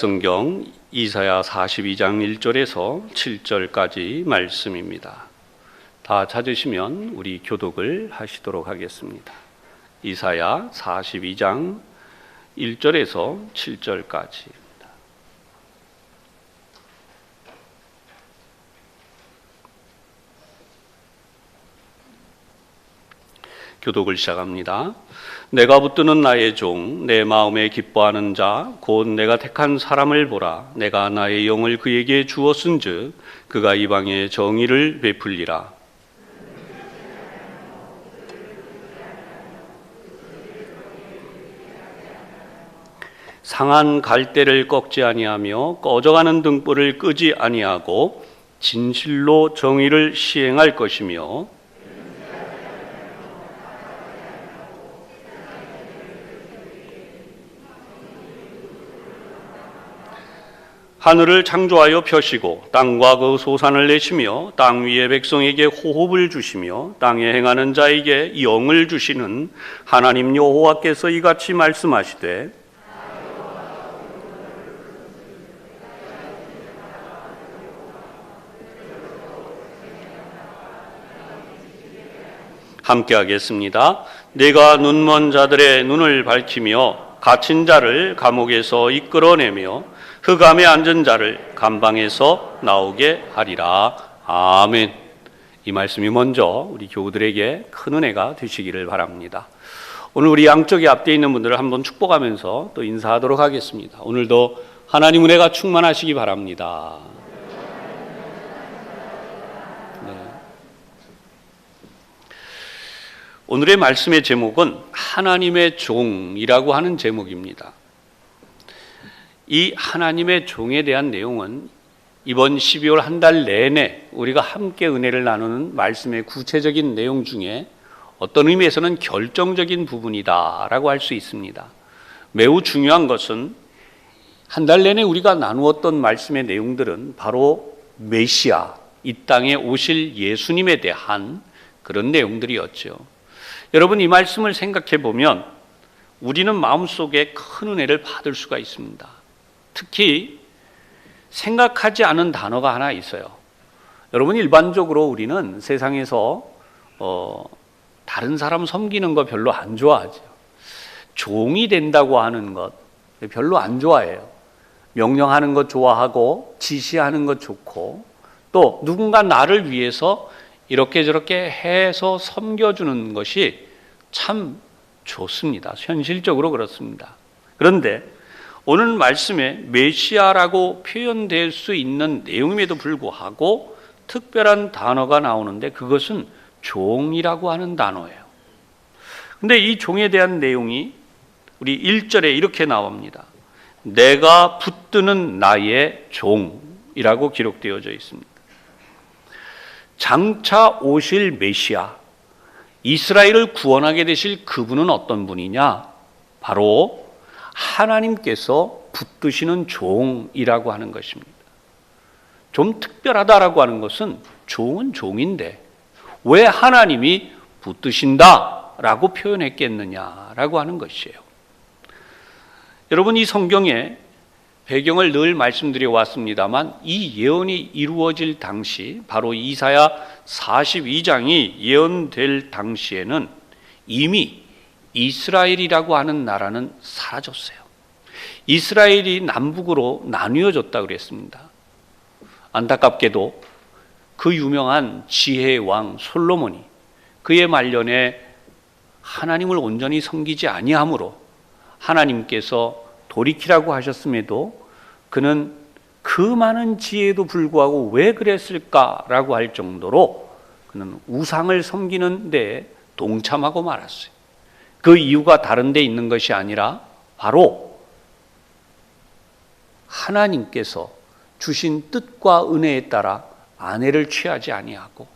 성경 이사야 42장 1절에서 7절까지 말씀입니다. 다 찾으시면 우리 교독을 하시도록 하겠습니다. 이사야 42장 1절에서 7절까지. 교독을 시작합니다. 내가 붙드는 나의 종, 내 마음에 기뻐하는 자, 곧 내가 택한 사람을 보라. 내가 나의 영을 그에게 주었은즉 그가 이방에 정의를 베풀리라. 상한 갈대를 꺾지 아니하며 꺼져가는 등불을 끄지 아니하고 진실로 정의를 시행할 것이며 하늘을 창조하여 펴시고 땅과 그 소산을 내시며 땅 위의 백성에게 호흡을 주시며 땅에 행하는 자에게 영을 주시는 하나님 여호와께서 이같이 말씀하시되 함께 하겠습니다. 내가 눈먼 자들의 눈을 밝히며 갇힌 자를 감옥에서 이끌어내며 흑암에 앉은 자를 감방에서 나오게 하리라. 아멘. 이 말씀이 먼저 우리 교우들에게 큰 은혜가 되시기를 바랍니다. 오늘 우리 양쪽에 앞에 있는 분들을 한번 축복하면서 또 인사하도록 하겠습니다. 오늘도 하나님 은혜가 충만하시기 바랍니다. 네. 오늘의 말씀의 제목은 하나님의 종이라고 하는 제목입니다. 이 하나님의 종에 대한 내용은 이번 12월 한 달 내내 우리가 함께 은혜를 나누는 말씀의 구체적인 내용 중에 어떤 의미에서는 결정적인 부분이다라고 할 수 있습니다. 매우 중요한 것은 한 달 내내 우리가 나누었던 말씀의 내용들은 바로 메시아, 이 땅에 오실 예수님에 대한 그런 내용들이었죠. 여러분, 이 말씀을 생각해 보면 우리는 마음속에 큰 은혜를 받을 수가 있습니다. 특히 생각하지 않은 단어가 하나 있어요. 여러분, 일반적으로 우리는 세상에서 다른 사람 섬기는 거 별로 안 좋아하죠. 종이 된다고 하는 것 별로 안 좋아해요. 명령하는 것 좋아하고 지시하는 것 좋고 또 누군가 나를 위해서 이렇게 저렇게 해서 섬겨주는 것이 참 좋습니다. 현실적으로 그렇습니다. 그런데 오늘 말씀에 메시아라고 표현될 수 있는 내용임에도 불구하고 특별한 단어가 나오는데 그것은 종이라고 하는 단어예요. 근데 이 종에 대한 내용이 우리 1절에 이렇게 나옵니다. 내가 붙드는 나의 종이라고 기록되어져 있습니다. 장차 오실 메시아, 이스라엘을 구원하게 되실 그분은 어떤 분이냐? 바로 하나님께서 붙드시는 종이라고 하는 것입니다. 좀 특별하다라고 하는 것은 종은 종인데 왜 하나님이 붙드신다라고 표현했겠느냐라고 하는 것이에요. 여러분, 이 성경의 배경을 늘 말씀드려 왔습니다만 이 예언이 이루어질 당시, 바로 이사야 42장이 예언될 당시에는 이미 이스라엘이라고 하는 나라는 사라졌어요. 이스라엘이 남북으로 나뉘어졌다고 그랬습니다. 안타깝게도 그 유명한 지혜의 왕 솔로몬이 그의 말년에 하나님을 온전히 섬기지 아니함으로 하나님께서 돌이키라고 하셨음에도 그는 그 많은 지혜에도 불구하고 왜 그랬을까라고 할 정도로 그는 우상을 섬기는 데 동참하고 말았어요. 그 이유가 다른 데 있는 것이 아니라 바로 하나님께서 주신 뜻과 은혜에 따라 아내를 취하지 아니하고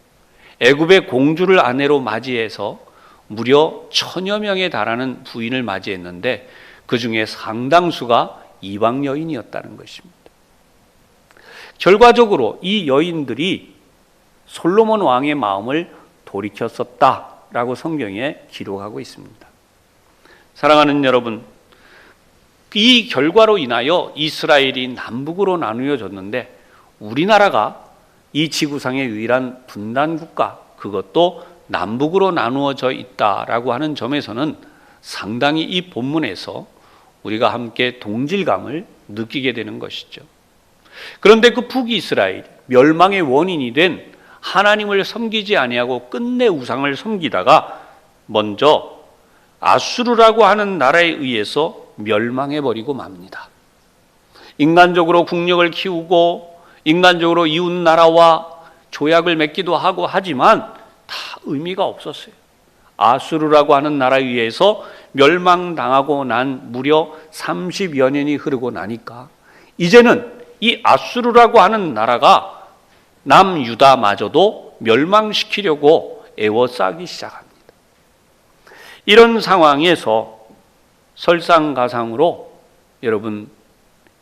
애굽의 공주를 아내로 맞이해서 무려 1000여 명에 달하는 부인을 맞이했는데 그 중에 상당수가 이방 여인이었다는 것입니다. 결과적으로 이 여인들이 솔로몬 왕의 마음을 돌이켰었다라고 성경에 기록하고 있습니다. 사랑하는 여러분, 이 결과로 인하여 이스라엘이 남북으로 나누어졌는데 우리나라가 이 지구상의 유일한 분단 국가, 그것도 남북으로 나누어져 있다라고 하는 점에서는 상당히 이 본문에서 우리가 함께 동질감을 느끼게 되는 것이죠. 그런데 그 북이스라엘, 멸망의 원인이 된 하나님을 섬기지 아니하고 끝내 우상을 섬기다가 먼저 아수르라고 하는 나라에 의해서 멸망해버리고 맙니다. 인간적으로 국력을 키우고 인간적으로 이웃 나라와 조약을 맺기도 하고 하지만 다 의미가 없었어요. 아수르라고 하는 나라에 의해서 멸망당하고 난 무려 30여 년이 흐르고 나니까 이제는 이 아수르라고 하는 나라가 남유다마저도 멸망시키려고 애워싸기 시작합니다. 이런 상황에서 설상가상으로 여러분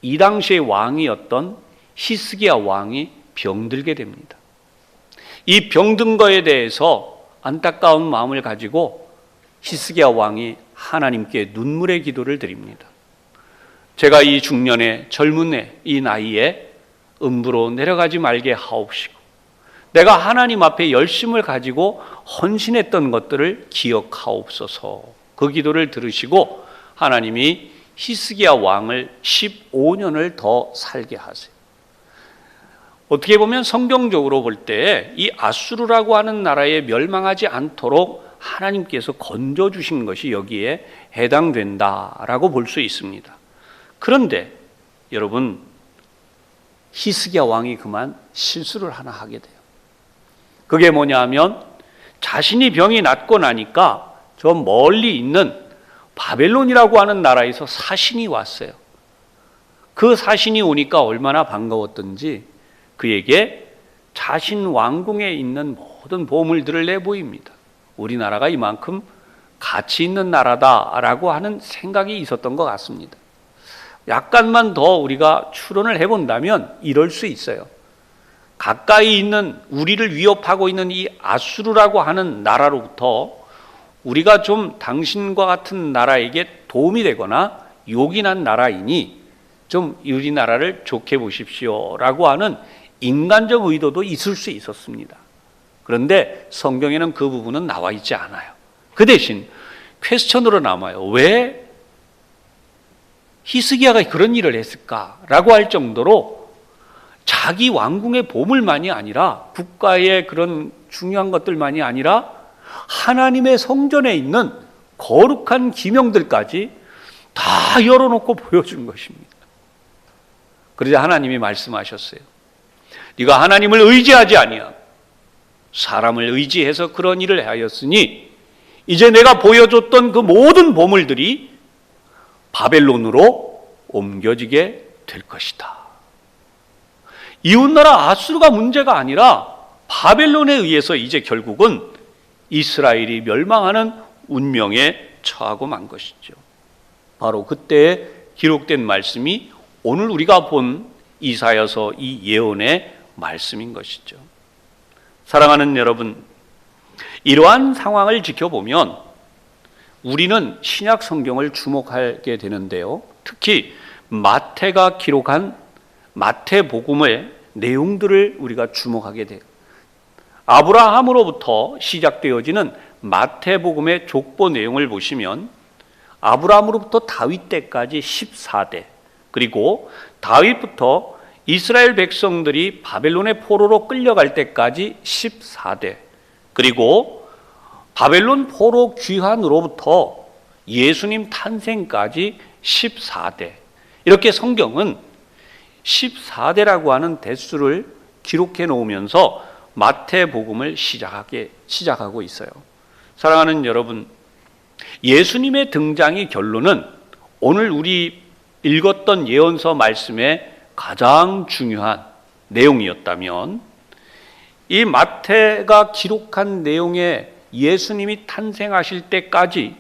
이 당시의 왕이었던 히스기야 왕이 병들게 됩니다. 이 병든 거에 대해서 안타까운 마음을 가지고 히스기야 왕이 하나님께 눈물의 기도를 드립니다. 제가 이 중년의 젊은 이 나이에 음부로 내려가지 말게 하옵시고 내가 하나님 앞에 열심을 가지고 헌신했던 것들을 기억하옵소서. 그 기도를 들으시고 하나님이 히스기야 왕을 15년을 더 살게 하세요. 어떻게 보면 성경적으로 볼 때 이 아수르라고 하는 나라에 멸망하지 않도록 하나님께서 건져주신 것이 여기에 해당된다라고 볼 수 있습니다. 그런데 여러분 히스기야 왕이 그만 실수를 하나 하게 돼요. 그게 뭐냐 하면 자신이 병이 낫고 나니까 저 멀리 있는 바벨론이라고 하는 나라에서 사신이 왔어요. 그 사신이 오니까 얼마나 반가웠던지 그에게 자신 왕궁에 있는 모든 보물들을 내보입니다. 우리나라가 이만큼 가치 있는 나라다라고 하는 생각이 있었던 것 같습니다. 약간만 더 우리가 추론을 해본다면 이럴 수 있어요. 가까이 있는 우리를 위협하고 있는 이 아수르라고 하는 나라로부터 우리가 좀 당신과 같은 나라에게 도움이 되거나 요긴한 나라이니 좀 우리나라를 좋게 보십시오라고 하는 인간적 의도도 있을 수 있었습니다. 그런데 성경에는 그 부분은 나와 있지 않아요. 그 대신 퀘스천으로 남아요. 왜 히스기야가 그런 일을 했을까라고 할 정도로 자기 왕궁의 보물만이 아니라 국가의 그런 중요한 것들만이 아니라 하나님의 성전에 있는 거룩한 기명들까지 다 열어놓고 보여준 것입니다. 그러자 하나님이 말씀하셨어요. 네가 하나님을 의지하지 아니하고 사람을 의지해서 그런 일을 하였으니 이제 내가 보여줬던 그 모든 보물들이 바벨론으로 옮겨지게 될 것이다. 이웃나라 아수르가 문제가 아니라 바벨론에 의해서 이제 결국은 이스라엘이 멸망하는 운명에 처하고 만 것이죠. 바로 그때에 기록된 말씀이 오늘 우리가 본 이사야서 이 예언의 말씀인 것이죠. 사랑하는 여러분, 이러한 상황을 지켜보면 우리는 신약 성경을 주목하게 되는데요. 특히 마태가 기록한 마태복음의 내용들을 우리가 주목하게 돼요. 아브라함으로부터 시작되어지는 마태복음의 족보 내용을 보시면 아브라함으로부터 다윗 때까지 14대, 그리고 다윗부터 이스라엘 백성들이 바벨론의 포로로 끌려갈 때까지 14대, 그리고 바벨론 포로 귀환으로부터 예수님 탄생까지 14대, 이렇게 성경은 14대라고 하는 대수를 기록해 놓으면서 마태복음을 시작하고 있어요. 사랑하는 여러분, 예수님의 등장의 결론은 오늘 우리 읽었던 예언서 말씀의 가장 중요한 내용이었다면 이 마태가 기록한 내용의 예수님이 탄생하실 때까지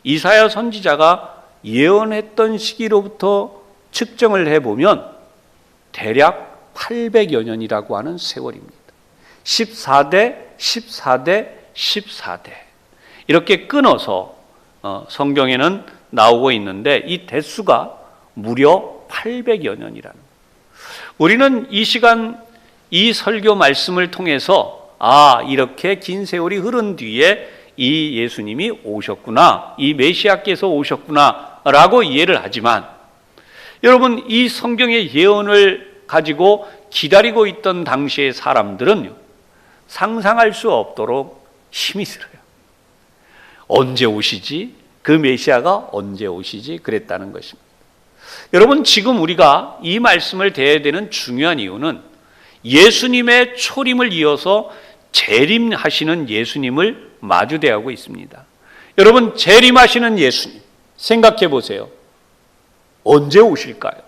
이사야 선지자가 예언했던 시기로부터 측정을 해보면 대략 800여 년이라고 하는 세월입니다. 14대, 14대, 14대 이렇게 끊어서 성경에는 나오고 있는데 이 대수가 무려 800여 년이라는 거예요. 우리는 이 시간 이 설교 말씀을 통해서 이렇게 긴 세월이 흐른 뒤에 이 예수님이 오셨구나, 이 메시아께서 오셨구나 라고 이해를 하지만, 여러분, 이 성경의 예언을 가지고 기다리고 있던 당시의 사람들은요, 상상할 수 없도록 힘이 들어요. 언제 오시지? 그 메시아가 언제 오시지? 그랬다는 것입니다. 여러분, 지금 우리가 이 말씀을 대해야 되는 중요한 이유는 예수님의 초림을 이어서 재림하시는 예수님을 마주대하고 있습니다. 여러분, 재림하시는 예수님 생각해 보세요. 언제 오실까요?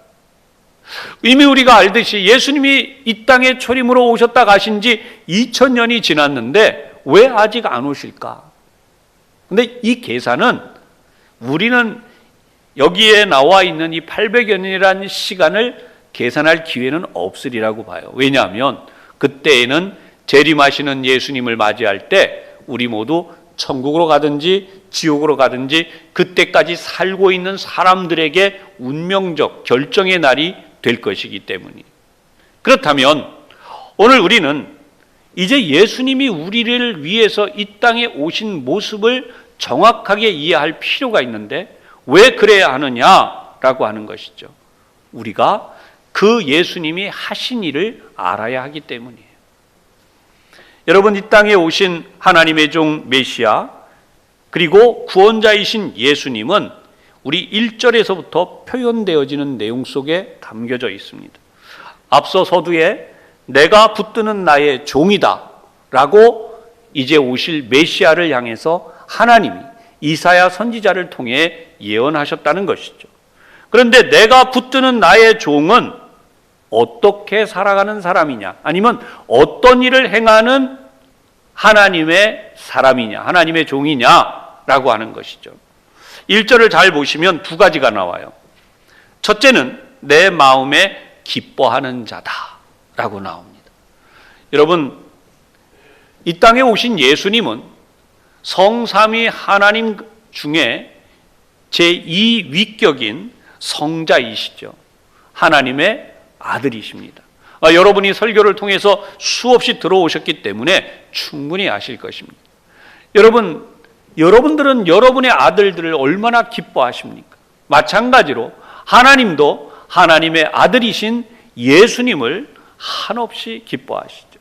이미 우리가 알듯이 예수님이 이 땅에 초림으로 오셨다 가신 지 2000년이 지났는데 왜 아직 안 오실까? 근데 이 계산은 우리는 여기에 나와 있는 이 800여 년이라는 시간을 계산할 기회는 없으리라고 봐요. 왜냐하면 그때에는 재림하시는 예수님을 맞이할 때 우리 모두 천국으로 가든지 지옥으로 가든지 그때까지 살고 있는 사람들에게 운명적 결정의 날이 될 것이기 때문이에요. 그렇다면 오늘 우리는 이제 예수님이 우리를 위해서 이 땅에 오신 모습을 정확하게 이해할 필요가 있는데 왜 그래야 하느냐라고 하는 것이죠. 우리가 그 예수님이 하신 일을 알아야 하기 때문이에요. 여러분, 이 땅에 오신 하나님의 종 메시아 그리고 구원자이신 예수님은 우리 1절에서부터 표현되어지는 내용 속에 담겨져 있습니다. 앞서 서두에 내가 붙드는 나의 종이다 라고 이제 오실 메시아를 향해서 하나님이 이사야 선지자를 통해 예언하셨다는 것이죠. 그런데 내가 붙드는 나의 종은 어떻게 살아가는 사람이냐, 아니면 어떤 일을 행하는 하나님의 사람이냐, 하나님의 종이냐라고 하는 것이죠. 1절을 잘 보시면 두 가지가 나와요. 첫째는 내 마음에 기뻐하는 자다라고 나옵니다. 여러분, 이 땅에 오신 예수님은 성삼위 하나님 중에 제2위격인 성자이시죠. 하나님의 아들이십니다. 여러분이 설교를 통해서 수없이 들어오셨기 때문에 충분히 아실 것입니다. 여러분들은 여러분의 아들들을 얼마나 기뻐하십니까? 마찬가지로 하나님도 하나님의 아들이신 예수님을 한없이 기뻐하시죠.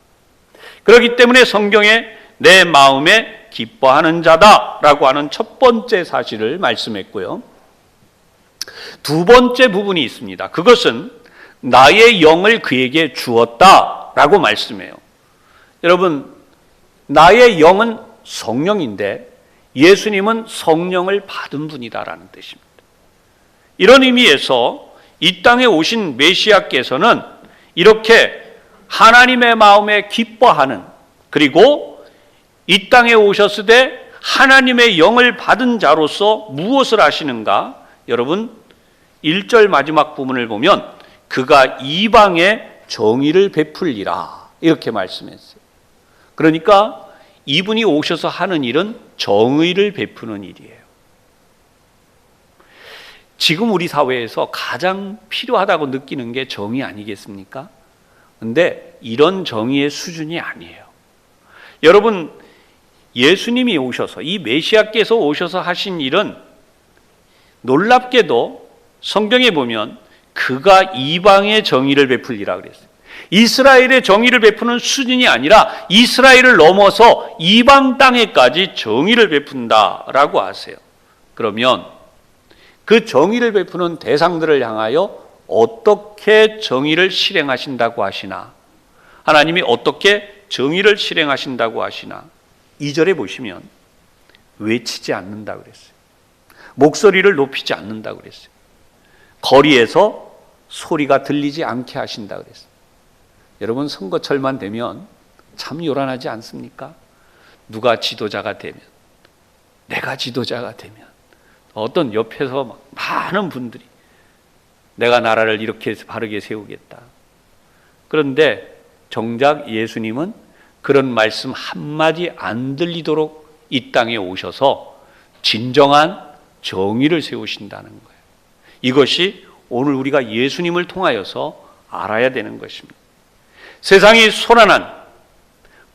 그렇기 때문에 성경에 내 마음에 기뻐하는 자다라고 하는 첫 번째 사실을 말씀했고요. 두 번째 부분이 있습니다. 그것은 나의 영을 그에게 주었다라고 말씀해요. 여러분, 나의 영은 성령인데 예수님은 성령을 받은 분이다라는 뜻입니다. 이런 의미에서 이 땅에 오신 메시아께서는 이렇게 하나님의 마음에 기뻐하는, 그리고 이 땅에 오셨을 때 하나님의 영을 받은 자로서 무엇을 하시는가? 여러분, 1절 마지막 부분을 보면 그가 이방에 정의를 베풀리라 이렇게 말씀했어요. 그러니까 이분이 오셔서 하는 일은 정의를 베푸는 일이에요. 지금 우리 사회에서 가장 필요하다고 느끼는 게 정의 아니겠습니까? 그런데 이런 정의의 수준이 아니에요. 여러분, 예수님이 오셔서, 이 메시아께서 오셔서 하신 일은 놀랍게도 성경에 보면 그가 이방의 정의를 베풀리라 그랬어요. 이스라엘의 정의를 베푸는 수준이 아니라 이스라엘을 넘어서 이방 땅에까지 정의를 베푼다라고 하세요. 그러면 그 정의를 베푸는 대상들을 향하여 어떻게 정의를 실행하신다고 하시나? 하나님이 어떻게 정의를 실행하신다고 하시나? 2절에 보시면 외치지 않는다 그랬어요. 목소리를 높이지 않는다 그랬어요. 거리에서 소리가 들리지 않게 하신다 그랬어요. 여러분, 선거철만 되면 참 요란하지 않습니까? 누가 지도자가 되면, 내가 지도자가 되면 어떤 옆에서 막 많은 분들이 내가 나라를 이렇게 바르게 세우겠다. 그런데 정작 예수님은 그런 말씀 한마디 안 들리도록 이 땅에 오셔서 진정한 정의를 세우신다는 거예요. 이것이 오늘 우리가 예수님을 통하여서 알아야 되는 것입니다. 세상이 소란한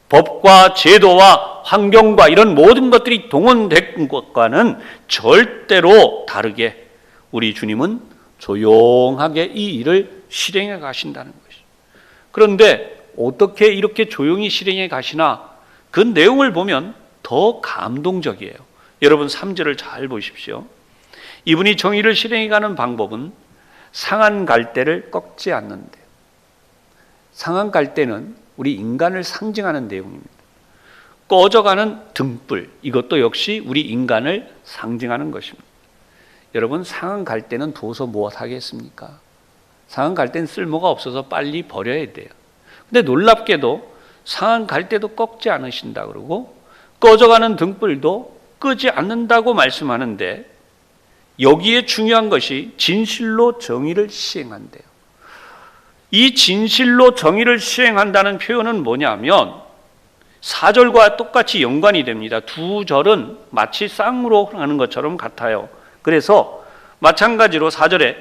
법과 제도와 환경과 이런 모든 것들이 동원된 것과는 절대로 다르게 우리 주님은 조용하게 이 일을 실행해 가신다는 것이죠. 그런데 어떻게 이렇게 조용히 실행해 가시나 그 내용을 보면 더 감동적이에요. 여러분 3절을 잘 보십시오. 이분이 정의를 실행해 가는 방법은 상한 갈대를 꺾지 않는데요. 상한 갈대는 우리 인간을 상징하는 내용입니다. 꺼져가는 등불, 이것도 역시 우리 인간을 상징하는 것입니다. 여러분 상한 갈대는 둬서 무엇 하겠습니까? 상한 갈대는 쓸모가 없어서 빨리 버려야 돼요. 근데 놀랍게도 상한 갈대도 꺾지 않으신다 그러고 꺼져가는 등불도 끄지 않는다고 말씀하는데 여기에 중요한 것이 진실로 정의를 시행한대요. 이 진실로 정의를 시행한다는 표현은 뭐냐면 4절과 똑같이 연관이 됩니다. 두 절은 마치 쌍으로 하는 것처럼 같아요. 그래서 마찬가지로 4절에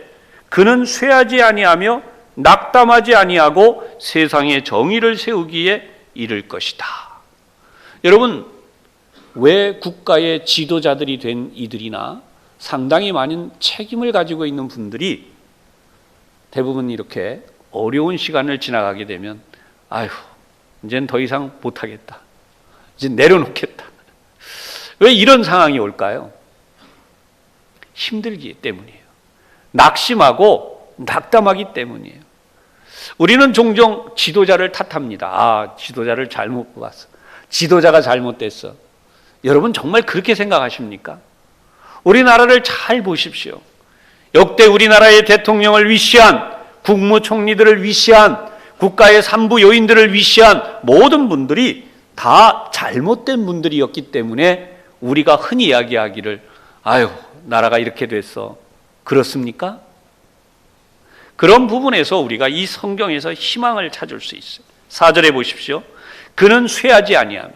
그는 쇠하지 아니하며 낙담하지 아니하고 세상에 정의를 세우기에 이를 것이다. 여러분 왜 국가의 지도자들이 된 이들이나 상당히 많은 책임을 가지고 있는 분들이 대부분 이렇게 어려운 시간을 지나가게 되면 아휴 이제는 더 이상 못하겠다, 이제 내려놓겠다. 왜 이런 상황이 올까요? 힘들기 때문이에요. 낙심하고 낙담하기 때문이에요. 우리는 종종 지도자를 탓합니다. 지도자를 잘못 뽑았어, 지도자가 잘못됐어. 여러분 정말 그렇게 생각하십니까? 우리나라를 잘 보십시오. 역대 우리나라의 대통령을 위시한, 국무총리들을 위시한, 국가의 산부 요인들을 위시한 모든 분들이 다 잘못된 분들이었기 때문에 우리가 흔히 이야기하기를 아유 나라가 이렇게 됐어. 그렇습니까? 그런 부분에서 우리가 이 성경에서 희망을 찾을 수 있어요. 4절에 보십시오. 그는 쇠하지 아니하며.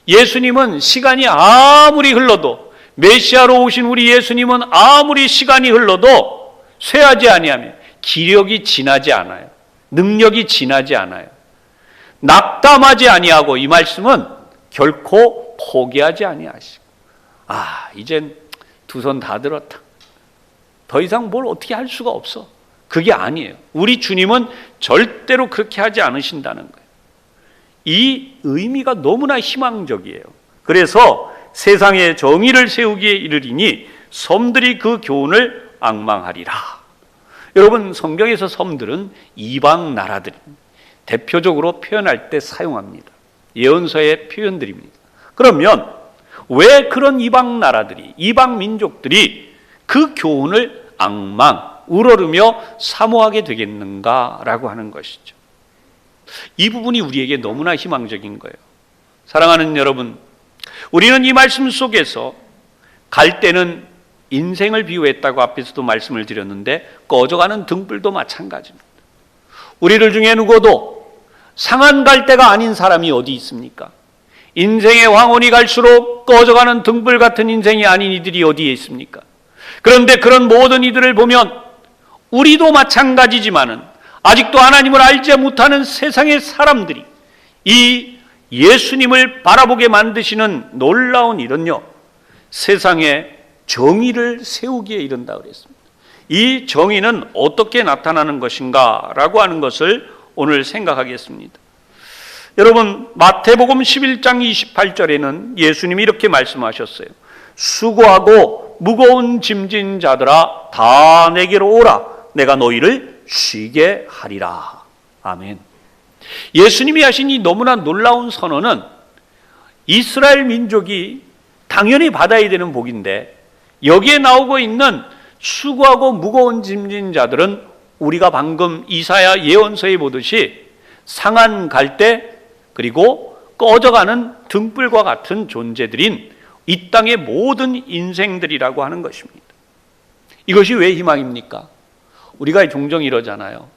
예수님은 시간이 아무리 흘러도, 메시아로 오신 우리 예수님은 아무리 시간이 흘러도 쇠하지 아니하며 기력이 지나지 않아요. 능력이 지나지 않아요. 낙담하지 아니하고, 이 말씀은 결코 포기하지 아니하시고 이젠 두 손 다 들었다, 더 이상 뭘 어떻게 할 수가 없어, 그게 아니에요. 우리 주님은 절대로 그렇게 하지 않으신다는 거예요. 이 의미가 너무나 희망적이에요. 그래서 세상에 정의를 세우기에 이르리니 섬들이 그 교훈을 앙망하리라. 여러분 성경에서 섬들은 이방 나라들 대표적으로 표현할 때 사용합니다. 예언서의 표현들입니다. 그러면 왜 그런 이방 나라들이, 이방 민족들이 그 교훈을 우러르며 사모하게 되겠는가라고 하는 것이죠. 이 부분이 우리에게 너무나 희망적인 거예요. 사랑하는 여러분, 우리는 이 말씀 속에서 갈대는 인생을 비유했다고 앞에서도 말씀을 드렸는데 꺼져가는 등불도 마찬가지입니다. 우리들 중에 누구도 상한 갈대가 아닌 사람이 어디 있습니까? 인생의 황혼이 갈수록 꺼져가는 등불 같은 인생이 아닌 이들이 어디에 있습니까? 그런데 그런 모든 이들을 보면 우리도 마찬가지지만은 아직도 하나님을 알지 못하는 세상의 사람들이 이 예수님을 바라보게 만드시는 놀라운 일은요, 세상에 정의를 세우기에 이른다 그랬습니다. 이 정의는 어떻게 나타나는 것인가 라고 하는 것을 오늘 생각하겠습니다. 여러분 마태복음 11장 28절에는 예수님이 이렇게 말씀하셨어요. 수고하고 무거운 짐진 자들아 다 내게로 오라, 내가 너희를 쉬게 하리라. 아멘. 예수님이 하신 이 너무나 놀라운 선언은 이스라엘 민족이 당연히 받아야 되는 복인데, 여기에 나오고 있는 수고하고 무거운 짐진 자들은 우리가 방금 이사야 예언서에 보듯이 상한 갈대 그리고 꺼져가는 등불과 같은 존재들인 이 땅의 모든 인생들이라고 하는 것입니다. 이것이 왜 희망입니까? 우리가 종종 이러잖아요.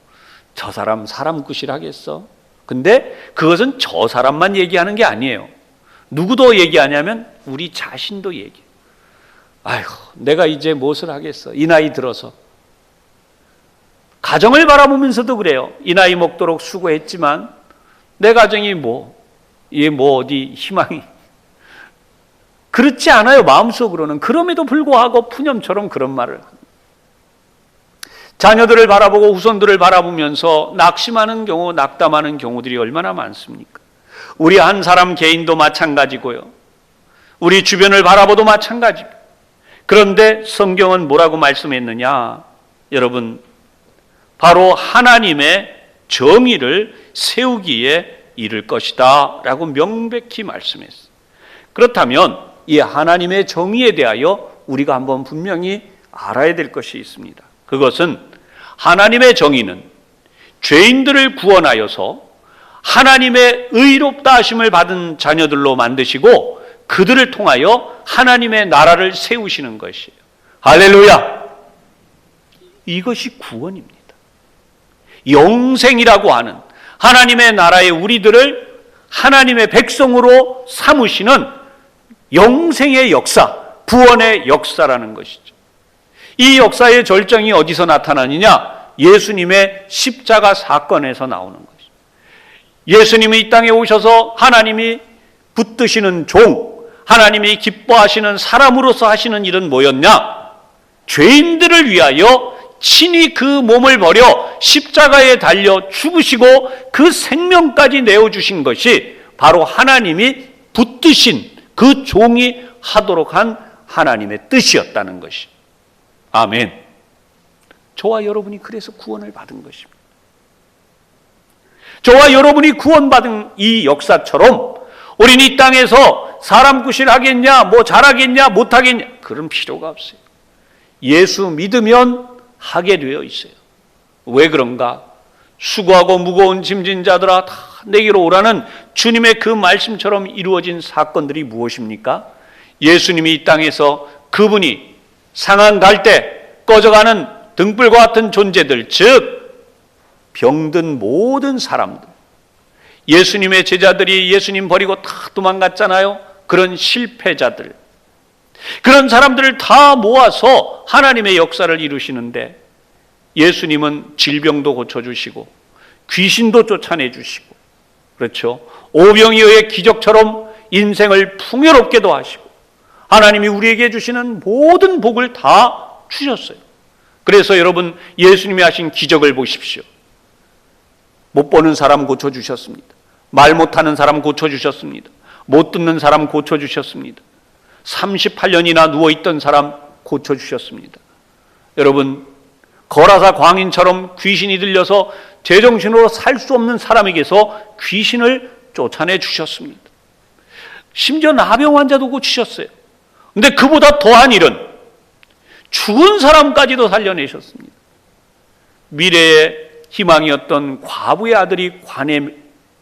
저 사람 끝이라겠어? 근데 그것은 저 사람만 얘기하는 게 아니에요. 누구도 얘기하냐면 우리 자신도 얘기해요. 아이고 내가 이제 무엇을 하겠어, 이 나이 들어서. 가정을 바라보면서도 그래요. 이 나이 먹도록 수고했지만 내 가정이 이게 어디 희망이. 그렇지 않아요, 마음속으로는. 그럼에도 불구하고 푸념처럼 그런 말을 합니다. 자녀들을 바라보고 후손들을 바라보면서 낙심하는 경우, 낙담하는 경우들이 얼마나 많습니까? 우리 한 사람 개인도 마찬가지고요. 우리 주변을 바라봐도 마찬가지입니다. 그런데 성경은 뭐라고 말씀했느냐? 여러분, 바로 하나님의 정의를 세우기에 이를 것이다 라고 명백히 말씀했어요. 그렇다면 이 하나님의 정의에 대하여 우리가 한번 분명히 알아야 될 것이 있습니다. 그것은 하나님의 정의는 죄인들을 구원하여서 하나님의 의롭다 하심을 받은 자녀들로 만드시고 그들을 통하여 하나님의 나라를 세우시는 것이에요. 할렐루야! 이것이 구원입니다. 영생이라고 하는 하나님의 나라의 우리들을 하나님의 백성으로 삼으시는 영생의 역사, 구원의 역사라는 것이죠. 이 역사의 절정이 어디서 나타나느냐? 예수님의 십자가 사건에서 나오는 것이죠. 예수님이 이 땅에 오셔서 하나님이 붙드시는 종, 하나님이 기뻐하시는 사람으로서 하시는 일은 뭐였냐? 죄인들을 위하여 친히 그 몸을 버려 십자가에 달려 죽으시고 그 생명까지 내어주신 것이 바로 하나님이 붙드신 그 종이 하도록 한 하나님의 뜻이었다는 것이. 아멘. 저와 여러분이 그래서 구원을 받은 것입니다. 저와 여러분이 구원받은 이 역사처럼 우리는 이 땅에서 사람 구실하겠냐, 잘하겠냐, 못하겠냐, 그런 필요가 없어요. 예수 믿으면 하게 되어 있어요. 왜 그런가? 수고하고 무거운 짐진 자들아 다 내게로 오라는 주님의 그 말씀처럼 이루어진 사건들이 무엇입니까? 예수님이 이 땅에서 그분이 상한 갈대 꺼져가는 등불과 같은 존재들, 즉 병든 모든 사람들, 예수님의 제자들이 예수님 버리고 다 도망갔잖아요. 그런 실패자들, 그런 사람들을 다 모아서 하나님의 역사를 이루시는데 예수님은 질병도 고쳐주시고 귀신도 쫓아내주시고, 그렇죠, 오병이어의 기적처럼 인생을 풍요롭게도 하시고 하나님이 우리에게 주시는 모든 복을 다 주셨어요. 그래서 여러분, 예수님이 하신 기적을 보십시오. 못 보는 사람 고쳐주셨습니다. 말 못하는 사람 고쳐주셨습니다. 못 듣는 사람 고쳐주셨습니다. 38년이나 누워있던 사람 고쳐주셨습니다. 여러분, 거라사 광인처럼 귀신이 들려서 제정신으로 살 수 없는 사람에게서 귀신을 쫓아내 주셨습니다. 심지어 나병 환자도 고치셨어요. 그런데 그보다 더한 일은 죽은 사람까지도 살려내셨습니다. 미래의 희망이었던 과부의 아들이 관에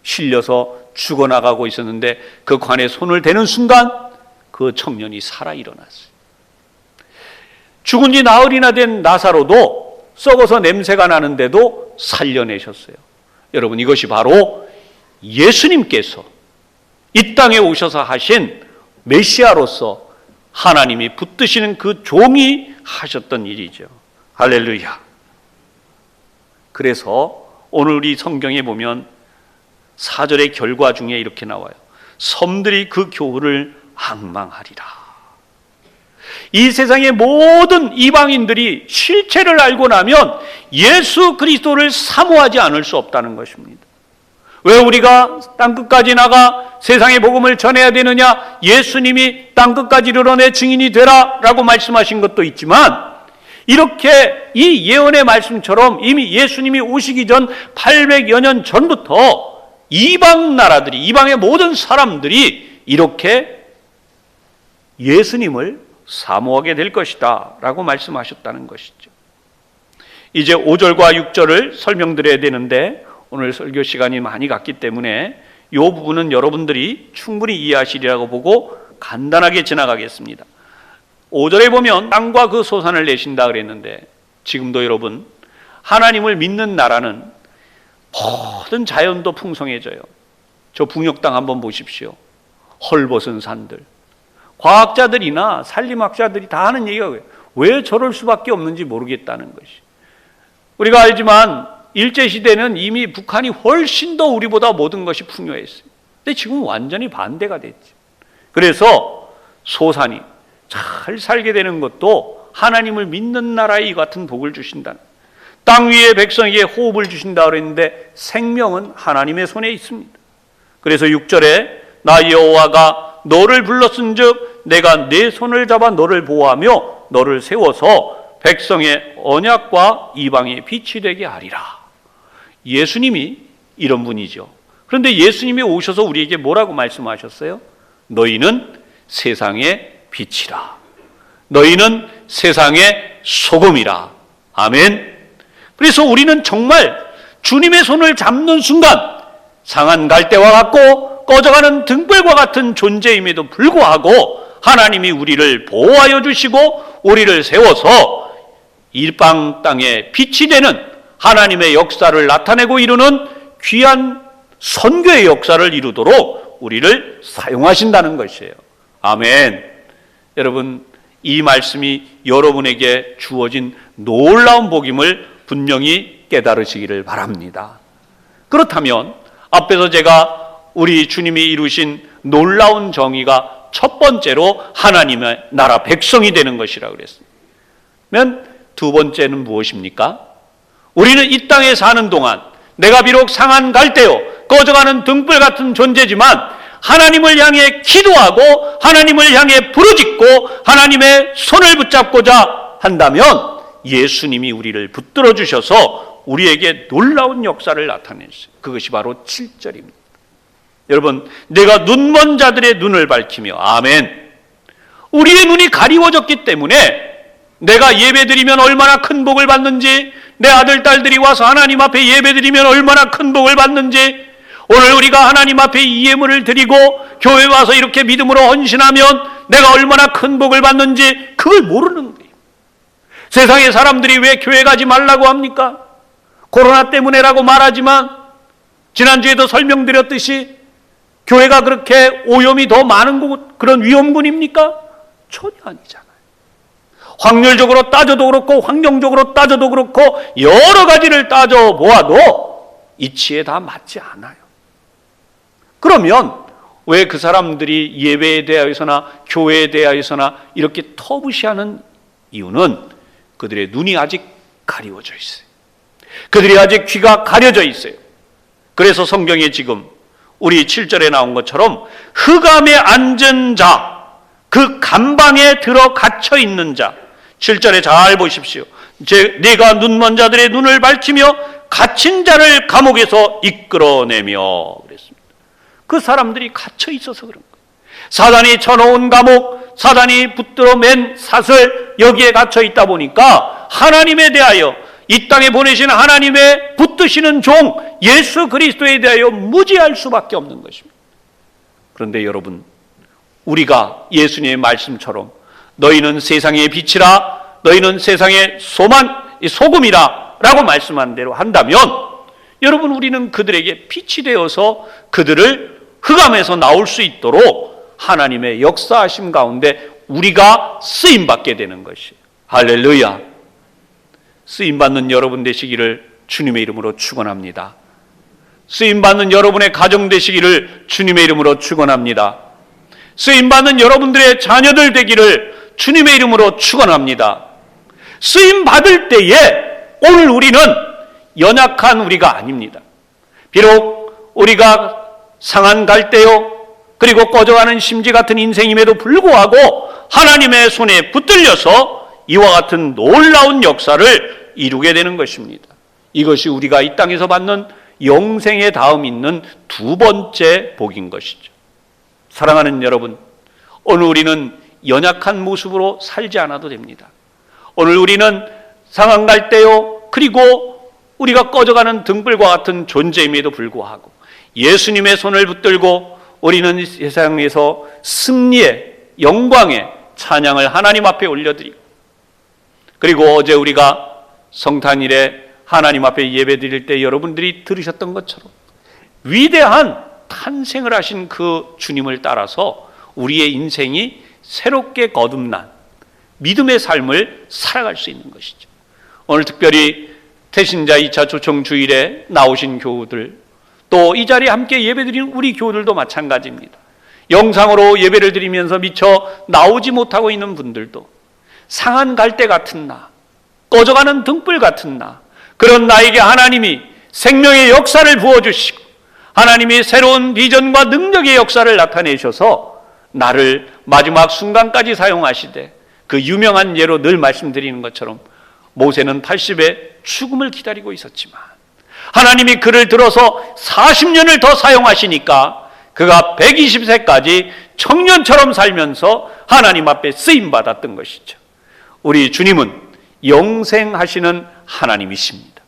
실려서 죽어나가고 있었는데 그 관에 손을 대는 순간 그 청년이 살아 일어났어요. 죽은 지 나흘이나 된 나사로도 썩어서 냄새가 나는데도 살려내셨어요. 여러분, 이것이 바로 예수님께서 이 땅에 오셔서 하신 메시아로서 하나님이 붙드시는 그 종이 하셨던 일이죠. 할렐루야. 그래서 오늘 우리 성경에 보면 4절의 결과 중에 이렇게 나와요. 섬들이 그 교훈을 앙망하리라. 이 세상의 모든 이방인들이 실체를 알고 나면 예수 그리스도를 사모하지 않을 수 없다는 것입니다. 왜 우리가 땅끝까지 나가 세상의 복음을 전해야 되느냐? 예수님이 땅끝까지 이르러 내 증인이 되라 라고 말씀하신 것도 있지만, 이렇게 이 예언의 말씀처럼 이미 예수님이 오시기 전 800여 년 전부터 이방 나라들이, 이방의 모든 사람들이 이렇게 예수님을 사모하게 될 것이다 라고 말씀하셨다는 것이죠. 이제 5절과 6절을 설명드려야 되는데 오늘 설교 시간이 많이 갔기 때문에 이 부분은 여러분들이 충분히 이해하시리라고 보고 간단하게 지나가겠습니다. 5절에 보면 땅과 그 소산을 내신다 그랬는데, 지금도 여러분, 하나님을 믿는 나라는 모든 자연도 풍성해져요. 저 북녘 땅 한번 보십시오. 헐벗은 산들. 과학자들이나 산림학자들이 다 하는 얘기가 왜 저럴 수밖에 없는지 모르겠다는 것이. 우리가 알지만 일제시대는 이미 북한이 훨씬 더 우리보다 모든 것이 풍요했어요. 근데 지금 완전히 반대가 됐죠. 그래서 소산이 잘 살게 되는 것도 하나님을 믿는 나라에 이 같은 복을 주신다. 땅 위의 백성에게 호흡을 주신다 그랬는데 생명은 하나님의 손에 있습니다. 그래서 6절에 나 여호와가 너를 불렀은즉 내가 내 손을 잡아 너를 보호하며 너를 세워서 백성의 언약과 이방의 빛이 되게 하리라. 예수님이 이런 분이죠. 그런데 예수님이 오셔서 우리에게 뭐라고 말씀하셨어요? 너희는 세상의 빛이라. 너희는 세상의 소금이라. 아멘. 그래서 우리는 정말 주님의 손을 잡는 순간 상한 갈대와 같고 꺼져가는 등불과 같은 존재임에도 불구하고 하나님이 우리를 보호하여 주시고 우리를 세워서 일방 땅에 빛이 되는 하나님의 역사를 나타내고 이루는 귀한 선교의 역사를 이루도록 우리를 사용하신다는 것이에요. 아멘. 여러분, 이 말씀이 여러분에게 주어진 놀라운 복임을 분명히 깨달으시기를 바랍니다. 그렇다면 앞에서 제가 우리 주님이 이루신 놀라운 정의가 첫 번째로 하나님의 나라 백성이 되는 것이라고 그랬습니다. 그러면 두 번째는 무엇입니까? 우리는 이 땅에 사는 동안 내가 비록 상한 갈대요 꺼져가는 등불 같은 존재지만 하나님을 향해 기도하고 하나님을 향해 부르짖고 하나님의 손을 붙잡고자 한다면 예수님이 우리를 붙들어 주셔서 우리에게 놀라운 역사를 나타내셨어요. 그것이 바로 7절입니다. 여러분, 내가 눈먼 자들의 눈을 밝히며 아멘. 우리의 눈이 가리워졌기 때문에 내가 예배드리면 얼마나 큰 복을 받는지, 내 아들 딸들이 와서 하나님 앞에 예배드리면 얼마나 큰 복을 받는지, 오늘 우리가 하나님 앞에 이 예물을 드리고 교회에 와서 이렇게 믿음으로 헌신하면 내가 얼마나 큰 복을 받는지 그걸 모르는 거예요. 세상의 사람들이 왜 교회 가지 말라고 합니까? 코로나 때문에라고 말하지만 지난주에도 설명드렸듯이 교회가 그렇게 오염이 더 많은 곳, 그런 위험군입니까? 전혀 아니잖아요. 확률적으로 따져도 그렇고 환경적으로 따져도 그렇고 여러 가지를 따져보아도 이치에 다 맞지 않아요. 그러면 왜 그 사람들이 예배에 대하여서나 교회에 대하여서나 이렇게 터부시하는 이유는 그들의 눈이 아직 가리워져 있어요. 그들이 아직 귀가 가려져 있어요. 그래서 성경에 지금 우리 7절에 나온 것처럼 흑암에 앉은 자, 그 감방에 들어 갇혀 있는 자, 7절에 잘 보십시오. 내가 눈먼 자들의 눈을 밝히며 갇힌 자를 감옥에서 이끌어내며 그랬습니다. 그 사람들이 갇혀 있어서 그런 거예요. 사단이 쳐놓은 감옥, 사단이 붙들어 맨 사슬, 여기에 갇혀 있다 보니까 하나님에 대하여 이 땅에 보내신 하나님의 붙드시는 종 예수 그리스도에 대하여 무지할 수밖에 없는 것입니다. 그런데 여러분, 우리가 예수님의 말씀처럼 너희는 세상의 빛이라, 너희는 세상의 소금이라 라고 말씀한 대로 한다면 여러분, 우리는 그들에게 빛이 되어서 그들을 흑암에서 나올 수 있도록 하나님의 역사하심 가운데 우리가 쓰임받게 되는 것이에요. 할렐루야. 쓰임받는 여러분 되시기를 주님의 이름으로 축원합니다. 쓰임받는 여러분의 가정 되시기를 주님의 이름으로 축원합니다. 쓰임받는 여러분들의 자녀들 되기를 주님의 이름으로 축원합니다. 쓰임받을 때에 오늘 우리는 연약한 우리가 아닙니다. 비록 우리가 상한 갈대요 그리고 꺼져가는 심지 같은 인생임에도 불구하고 하나님의 손에 붙들려서 이와 같은 놀라운 역사를 이루게 되는 것입니다. 이것이 우리가 이 땅에서 받는 영생의 다음 있는 두 번째 복인 것이죠. 사랑하는 여러분, 오늘 우리는 연약한 모습으로 살지 않아도 됩니다. 오늘 우리는 상한 갈대요 그리고 우리가 꺼져가는 등불과 같은 존재임에도 불구하고 예수님의 손을 붙들고 우리는 세상에서 승리의 영광의 찬양을 하나님 앞에 올려드리고, 그리고 어제 우리가 성탄일에 하나님 앞에 예배드릴 때 여러분들이 들으셨던 것처럼 위대한 탄생을 하신 그 주님을 따라서 우리의 인생이 새롭게 거듭난 믿음의 삶을 살아갈 수 있는 것이죠. 오늘 특별히 태신자 2차 초청 주일에 나오신 교우들, 또 이 자리에 함께 예배드리는 우리 교우들도 마찬가지입니다. 영상으로 예배를 드리면서 미처 나오지 못하고 있는 분들도 상한 갈대 같은 나, 꺼져가는 등불 같은 나, 그런 나에게 하나님이 생명의 역사를 부어주시고 하나님이 새로운 비전과 능력의 역사를 나타내셔서 나를 마지막 순간까지 사용하시되, 그 유명한 예로 늘 말씀드리는 것처럼 모세는 80에 죽음을 기다리고 있었지만 하나님이 그를 들어서 40년을 더 사용하시니까 그가 120세까지 청년처럼 살면서 하나님 앞에 쓰임받았던 것이죠. 우리 주님은 영생하시는 하나님이십니다.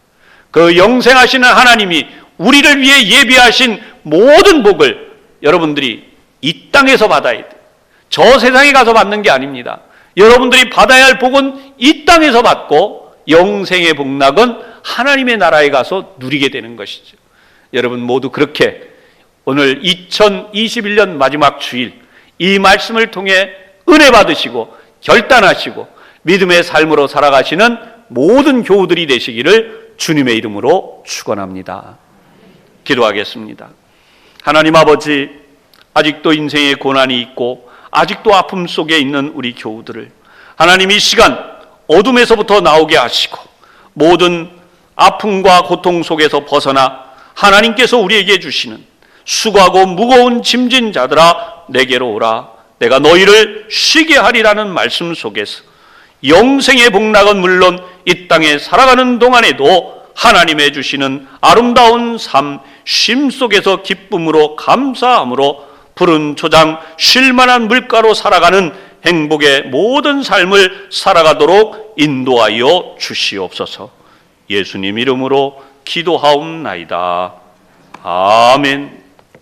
그 영생하시는 하나님이 우리를 위해 예비하신 모든 복을 여러분들이 이 땅에서 받아야 돼요. 저 세상에 가서 받는 게 아닙니다. 여러분들이 받아야 할 복은 이 땅에서 받고 영생의 복락은 하나님의 나라에 가서 누리게 되는 것이죠. 여러분 모두 그렇게 오늘 2021년 마지막 주일 이 말씀을 통해 은혜 받으시고 결단하시고 믿음의 삶으로 살아가시는 모든 교우들이 되시기를 주님의 이름으로 축원합니다. 기도하겠습니다. 하나님 아버지, 아직도 인생의 고난이 있고 아직도 아픔 속에 있는 우리 교우들을 하나님 이 시간 어둠에서부터 나오게 하시고 모든 아픔과 고통 속에서 벗어나 하나님께서 우리에게 주시는 수고하고 무거운 짐진 자들아 내게로 오라, 내가 너희를 쉬게 하리라는 말씀 속에서 영생의 복락은 물론 이 땅에 살아가는 동안에도 하나님의 주시는 아름다운 삶, 쉼 속에서 기쁨으로 감사함으로 푸른 초장 쉴만한 물가로 살아가는 행복의 모든 삶을 살아가도록 인도하여 주시옵소서. 예수님 이름으로 기도하옵나이다. 아멘.